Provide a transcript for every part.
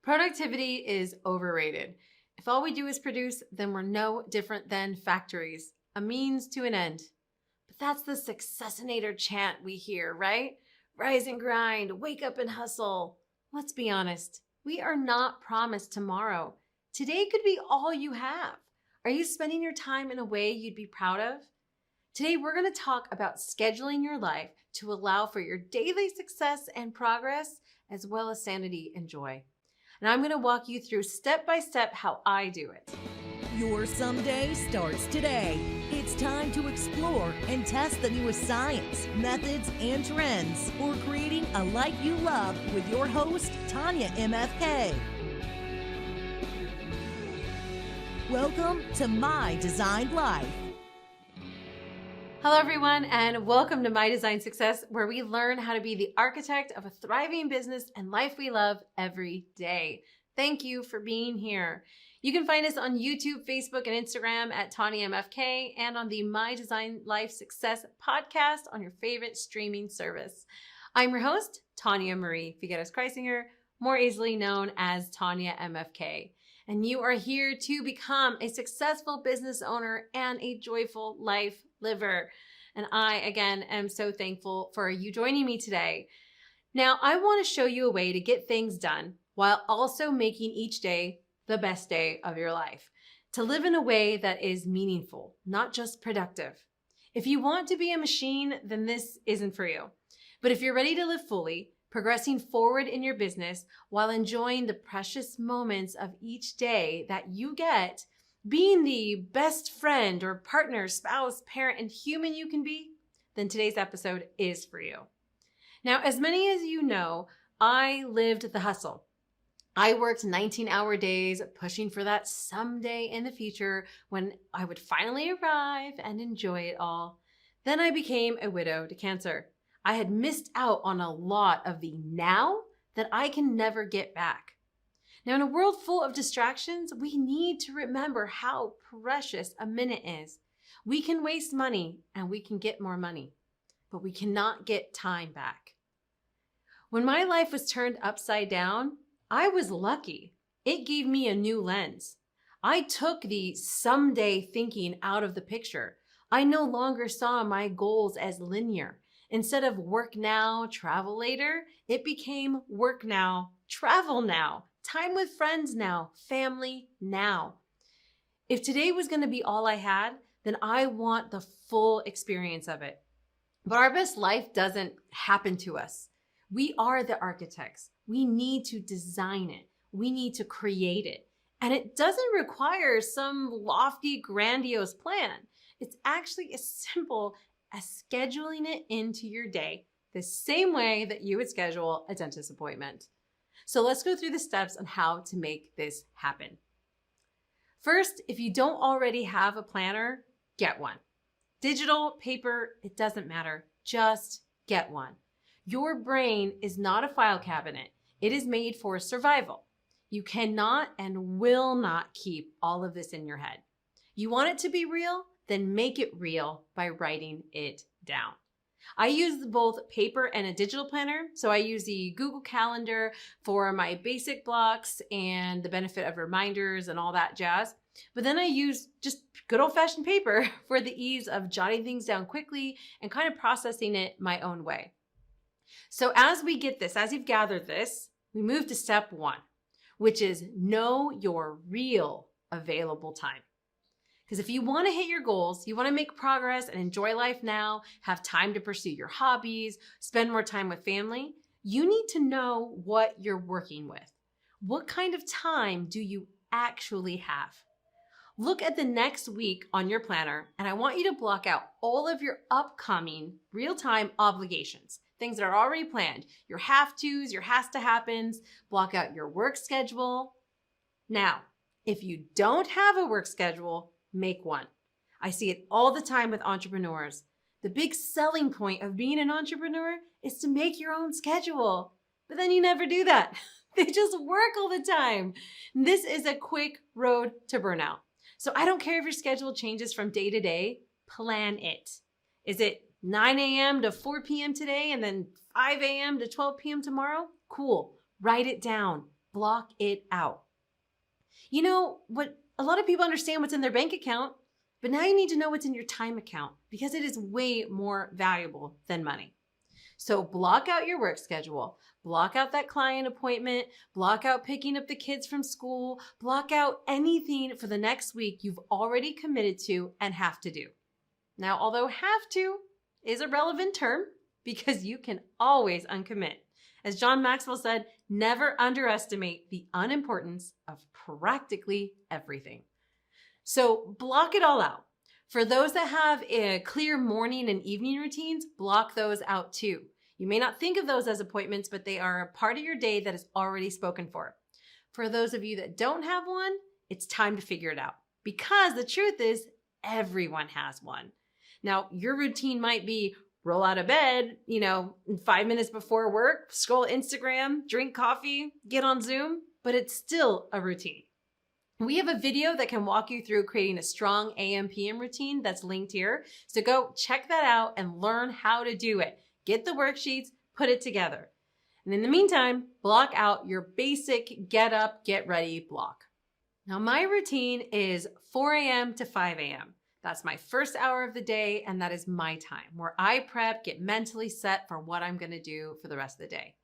Productivity is overrated. If all we do is produce, then we're no different than factories, a means to an end. But that's the successinator chant we hear, right? Rise and grind, wake up and hustle. Let's be honest, we are not promised tomorrow. Today could be all you have. Are you spending your time in a way you'd be proud of? Today, we're going to talk about scheduling your life to allow for your daily success and progress, as well as sanity and joy. And I'm going to walk you through step by step how I do it. Your someday starts today. It's time to explore and test the newest science, methods, and trends for creating a life you love with your host, TanyaMFK. Welcome to My Designed Life. Hello, everyone, and welcome to My Design Success, where we learn how to be the architect of a thriving business and life we love every day. Thank you for being here. You can find us on YouTube, Facebook, and Instagram at TanyaMFK and on the My Design Life Success podcast on your favorite streaming service. I'm your host, Tanya Marie Figueres Kreisinger, more easily known as TanyaMFK. And you are here to become a successful business owner and a joyful life liver. And I, again, am so thankful for you joining me today. Now, I want to show you a way to get things done while also making each day the best day of your life. To live in a way that is meaningful, not just productive. If you want to be a machine, then this isn't for you. But if you're ready to live fully, progressing forward in your business while enjoying the precious moments of each day that you get, being the best friend or partner, spouse, parent, and human you can be, then today's episode is for you. Now, as many as you know, I lived the hustle. I worked 19-hour days pushing for that someday in the future when I would finally arrive and enjoy it all. Then I became a widow to cancer. I had missed out on a lot of the now that I can never get back. Now, in a world full of distractions, we need to remember how precious a minute is. We can waste money and we can get more money, but we cannot get time back. When my life was turned upside down, I was lucky. It gave me a new lens. I took the someday thinking out of the picture. I no longer saw my goals as linear. Instead of work now, travel later, it became work now, travel now, time with friends now, family now. If today was going to be all I had, then I want the full experience of it. But our best life doesn't happen to us. We are the architects. We need to design it. We need to create it. And it doesn't require some lofty, grandiose plan. It's actually as simple as scheduling it into your day the same way that you would schedule a dentist appointment. So let's go through the steps on how to make this happen. First, if you don't already have a planner, get one. Digital, paper, it doesn't matter. Just get one. Your brain is not a file cabinet. It is made for survival. You cannot and will not keep all of this in your head. You want it to be real? Then make it real by writing it down. I use both paper and a digital planner. So I use the Google Calendar for my basic blocks and the benefit of reminders and all that jazz. But then I use just good old-fashioned paper for the ease of jotting things down quickly and kind of processing it my own way. So as we get this, as you've gathered this, we move to step one, which is know your real available time. Because if you want to hit your goals, you want to make progress and enjoy life now, have time to pursue your hobbies, spend more time with family, you need to know what you're working with. What kind of time do you actually have? Look at the next week on your planner, and I want you to block out all of your upcoming real-time obligations, things that are already planned, your have-tos, your has-to-happens, block out your work schedule. Now, if you don't have a work schedule, make one. I see it all the time with entrepreneurs. The big selling point of being an entrepreneur is to make your own schedule, but then you never do that. They just work all the time. This is a quick road to burnout. So I don't care if your schedule changes from day to day, plan it. Is it 9 a.m. to 4 p.m. today and then 5 a.m. to 12 p.m. tomorrow? Cool. Write it down. block it out. You know what? A lot of people understand what's in their bank account, but now you need to know what's in your time account because it is way more valuable than money. So block out your work schedule, block out that client appointment, block out picking up the kids from school, block out anything for the next week you've already committed to and have to do. Now, although have to is a relevant term because you can always uncommit. As John Maxwell said, never underestimate the unimportance of practically everything. So block it all out. For those that have a clear morning and evening routines, block those out too. You may not think of those as appointments, but they are a part of your day that is already spoken for. For those of you that don't have one, it's time to figure it out because the truth is everyone has one. Now, your routine might be roll out of bed, 5 minutes before work, scroll Instagram, drink coffee, get on Zoom, but it's still a routine. We have a video that can walk you through creating a strong AM/PM routine that's linked here. So go check that out and learn how to do it. Get the worksheets, put it together. And in the meantime, block out your basic get up, get ready block. Now my routine is 4 a.m. to 5 a.m. That's my first hour of the day, and that is my time where I prep, get mentally set for what I'm gonna do for the rest of the day.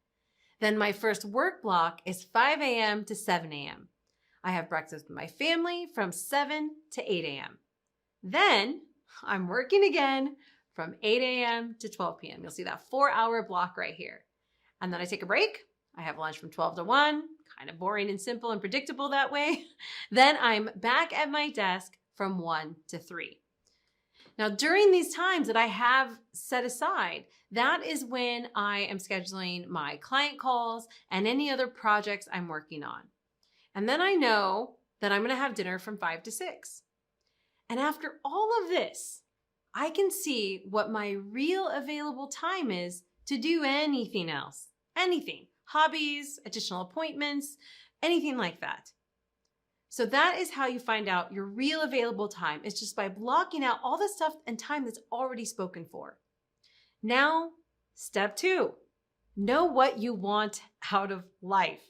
Then my first work block is 5 a.m. to 7 a.m. I have breakfast with my family from 7 to 8 a.m. Then I'm working again from 8 a.m. to 12 p.m. You'll see that 4-hour block right here. And then I take a break. I have lunch from 12 to 1, kind of boring and simple and predictable that way. Then I'm back at my desk from 1 to 3. Now, during these times that I have set aside, that is when I am scheduling my client calls and any other projects I'm working on. And then I know that I'm going to have dinner from 5 to 6. And after all of this, I can see what my real available time is to do anything else. Anything. Hobbies, additional appointments, anything like that. So that is how you find out your real available time. It's just by blocking out all the stuff and time that's already spoken for. Now, step 2. Know what you want out of life.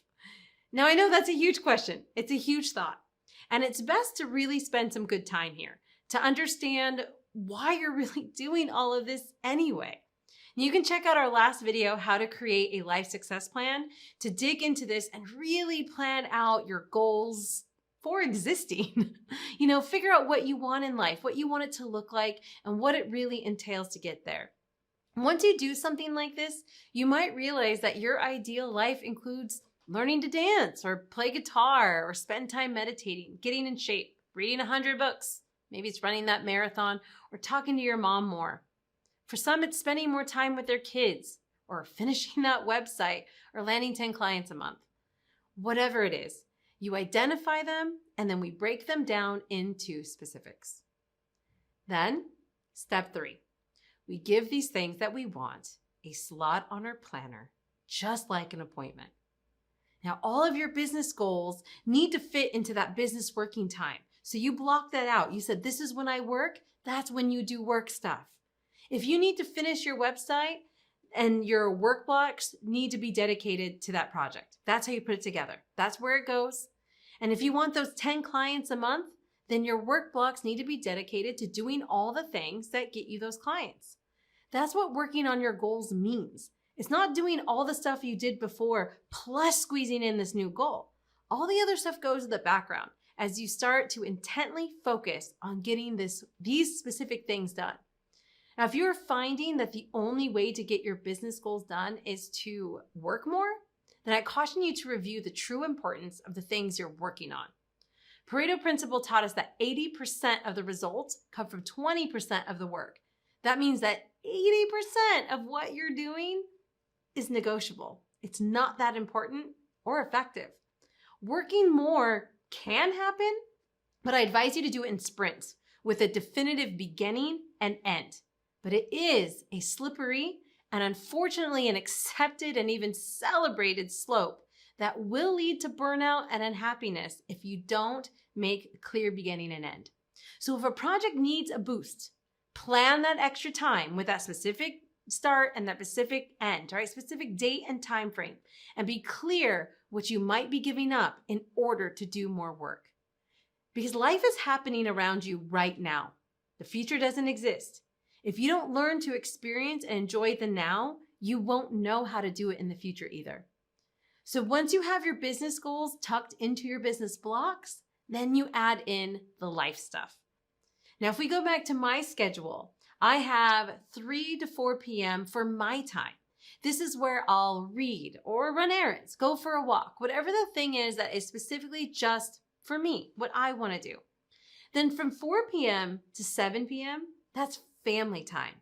Now, I know that's a huge question. It's a huge thought. And it's best to really spend some good time here to understand why you're really doing all of this anyway. You can check out our last video, how to create a life success plan, to dig into this and really plan out your goals for existing. Figure out what you want in life, what you want it to look like, and what it really entails to get there. Once you do something like this, you might realize that your ideal life includes learning to dance or play guitar or spend time meditating, getting in shape, reading 100 books. Maybe it's running that marathon or talking to your mom more. For some, it's spending more time with their kids or finishing that website or landing 10 clients a month. Whatever it is, you identify them and then we break them down into specifics. Then, step 3, we give these things that we want a slot on our planner, just like an appointment. Now, all of your business goals need to fit into that business working time. So you block that out. You said, this is when I work. That's when you do work stuff. If you need to finish your website and your work blocks need to be dedicated to that project, that's how you put it together. That's where it goes. And if you want those 10 clients a month, then your work blocks need to be dedicated to doing all the things that get you those clients. That's what working on your goals means. It's not doing all the stuff you did before plus squeezing in this new goal. All the other stuff goes in the background as you start to intently focus on getting these specific things done. Now, if you're finding that the only way to get your business goals done is to work more, then I caution you to review the true importance of the things you're working on. Pareto principle taught us that 80% of the results come from 20% of the work. That means that 80% of what you're doing is negotiable. It's not that important or effective. Working more can happen, but I advise you to do it in sprints with a definitive beginning and end. But it is a slippery and unfortunately an accepted and even celebrated slope that will lead to burnout and unhappiness if you don't make a clear beginning and end. So if a project needs a boost, plan that extra time with that specific start and that specific end, right? Specific date and time frame, and be clear what you might be giving up in order to do more work. Because life is happening around you right now. The future doesn't exist. If you don't learn to experience and enjoy the now, you won't know how to do it in the future either. So once you have your business goals tucked into your business blocks, then you add in the life stuff. Now, if we go back to my schedule, I have 3 to 4 p.m. for my time. This is where I'll read or run errands, go for a walk, whatever the thing is that is specifically just for me, what I want to do. Then from 4 p.m. to 7 p.m., that's family time.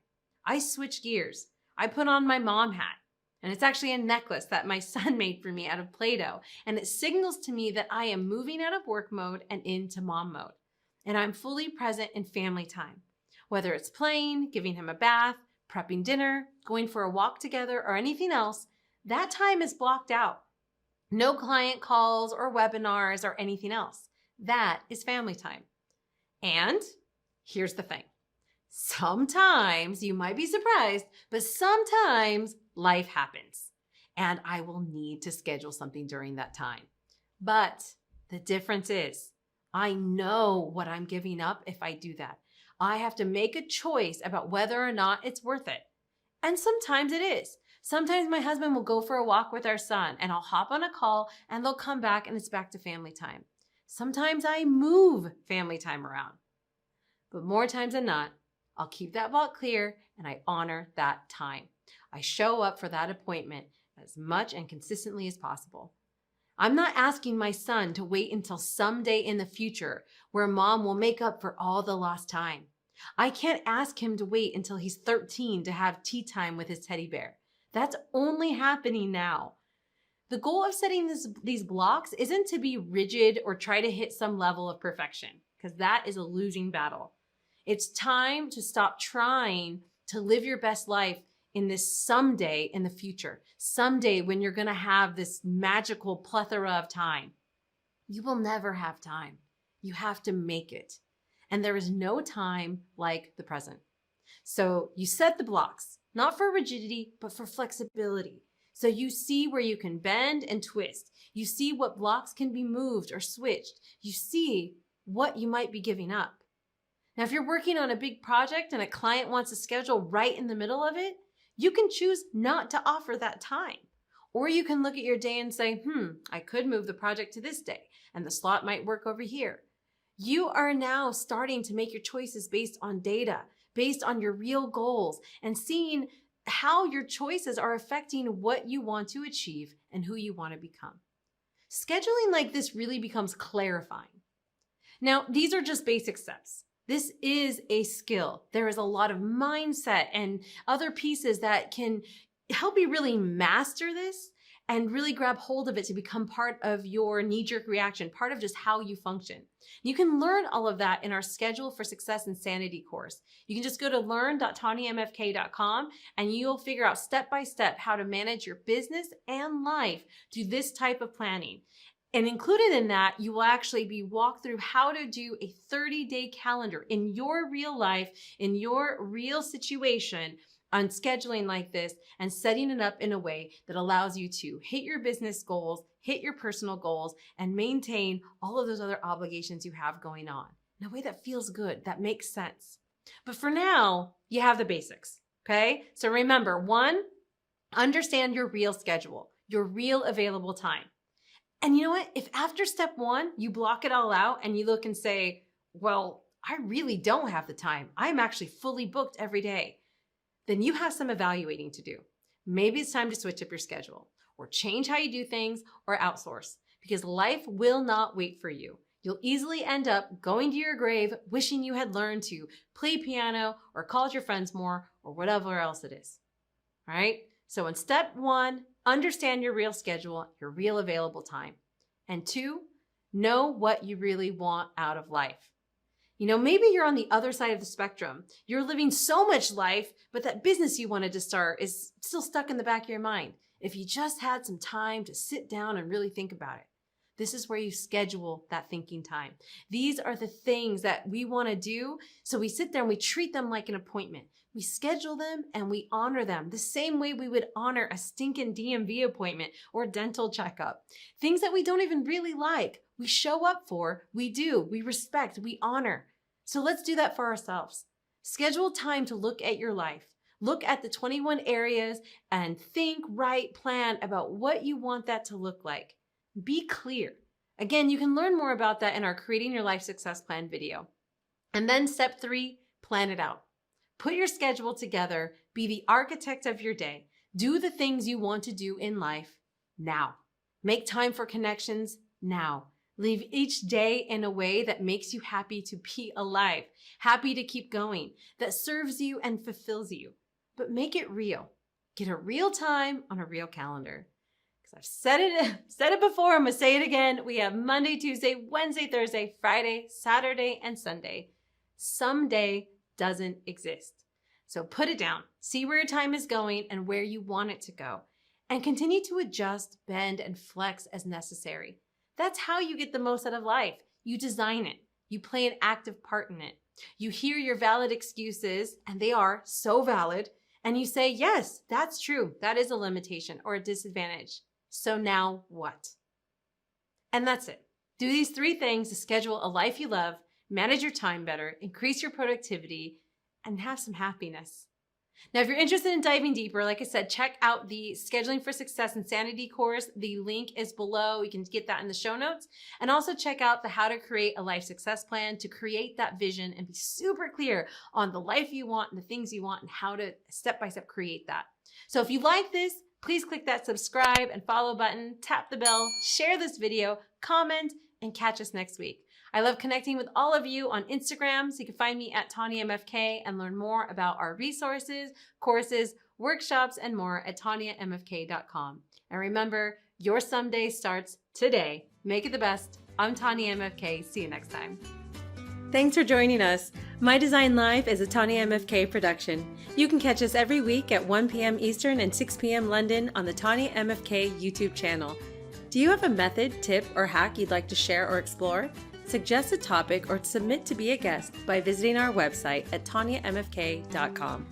I switch gears. I put on my mom hat. And it's actually a necklace that my son made for me out of Play-Doh. And it signals to me that I am moving out of work mode and into mom mode. And I'm fully present in family time. Whether it's playing, giving him a bath, prepping dinner, going for a walk together, or anything else, that time is blocked out. No client calls or webinars or anything else. That is family time. And here's the thing. Sometimes, you might be surprised, but sometimes life happens and I will need to schedule something during that time. But the difference is I know what I'm giving up if I do that. I have to make a choice about whether or not it's worth it. And sometimes it is. Sometimes my husband will go for a walk with our son and I'll hop on a call and they'll come back and it's back to family time. Sometimes I move family time around. But more times than not, I'll keep that vault clear and I honor that time. I show up for that appointment as much and consistently as possible. I'm not asking my son to wait until someday in the future where mom will make up for all the lost time. I can't ask him to wait until he's 13 to have tea time with his teddy bear. That's only happening now. The goal of setting these blocks isn't to be rigid or try to hit some level of perfection, because that is a losing battle. It's time to stop trying to live your best life in this someday in the future, someday when you're going to have this magical plethora of time. You will never have time. You have to make it. And there is no time like the present. So you set the blocks, not for rigidity, but for flexibility. So you see where you can bend and twist. You see what blocks can be moved or switched. You see what you might be giving up. Now, if you're working on a big project and a client wants a schedule right in the middle of it, you can choose not to offer that time. Or you can look at your day and say, I could move the project to this day and the slot might work over here. You are now starting to make your choices based on data, based on your real goals, and seeing how your choices are affecting what you want to achieve and who you want to become. Scheduling like this really becomes clarifying. Now, these are just basic steps. This is a skill. There is a lot of mindset and other pieces that can help you really master this and really grab hold of it to become part of your knee-jerk reaction, part of just how you function. You can learn all of that in our Schedule for Success and Sanity course. You can just go to learn.TanyaMFK.com and you'll figure out step-by-step how to manage your business and life through this type of planning. And included in that, you will actually be walked through how to do a 30-day calendar in your real life, in your real situation, on scheduling like this and setting it up in a way that allows you to hit your business goals, hit your personal goals, and maintain all of those other obligations you have going on in a way that feels good, that makes sense. But for now, you have the basics, okay? So remember, 1, understand your real schedule, your real available time. And you know what? If after step 1, you block it all out and you look and say, well, I really don't have the time. I'm actually fully booked every day. Then you have some evaluating to do. Maybe it's time to switch up your schedule or change how you do things or outsource, because life will not wait for you. You'll easily end up going to your grave wishing you had learned to play piano or called your friends more or whatever else it is. All right? So in step 1, understand your real schedule, your real available time. And 2, know what you really want out of life. You know, maybe you're on the other side of the spectrum. You're living so much life, but that business you wanted to start is still stuck in the back of your mind. If you just had some time to sit down and really think about it. This is where you schedule that thinking time. These are the things that we want to do. So we sit there and we treat them like an appointment. We schedule them and we honor them the same way we would honor a stinking DMV appointment or dental checkup. Things that we don't even really like, we show up for, we do, we respect, we honor. So let's do that for ourselves. Schedule time to look at your life. Look at the 21 areas and think, write, plan about what you want that to look like. Be clear. Again, you can learn more about that in our Creating Your Life Success Plan video. And then step 3, plan it out. Put your schedule together. Be the architect of your day. Do the things you want to do in life now. Make time for connections now. Live each day in a way that makes you happy to be alive, happy to keep going, that serves you and fulfills you. But make it real. Get a real time on a real calendar. I've said it before, I'm going to say it again. We have Monday, Tuesday, Wednesday, Thursday, Friday, Saturday, and Sunday. Someday doesn't exist. So put it down. See where your time is going and where you want it to go. And continue to adjust, bend, and flex as necessary. That's how you get the most out of life. You design it. You play an active part in it. You hear your valid excuses, and they are so valid, and you say, yes, that's true. That is a limitation or a disadvantage. So now what? And that's it. Do these 3 things to schedule a life you love, manage your time better, increase your productivity, and have some happiness. Now, if you're interested in diving deeper, like I said, check out the Scheduling for Success and Sanity course. The link is below. You can get that in the show notes. And also check out the How to Create a Life Success Plan to create that vision and be super clear on the life you want and the things you want and how to step-by-step create that. So if you like this, please click that subscribe and follow button, tap the bell, share this video, comment, and catch us next week. I love connecting with all of you on Instagram, so you can find me at TanyaMFK and learn more about our resources, courses, workshops, and more at TanyaMFK.com. And remember, your someday starts today. Make it the best. I'm TanyaMFK. See you next time. Thanks for joining us. My Design Live is a TanyaMFK production. You can catch us every week at 1 p.m. Eastern and 6 p.m. London on the TanyaMFK YouTube channel. Do you have a method, tip, or hack you'd like to share or explore? Suggest a topic or submit to be a guest by visiting our website at TanyaMFK.com.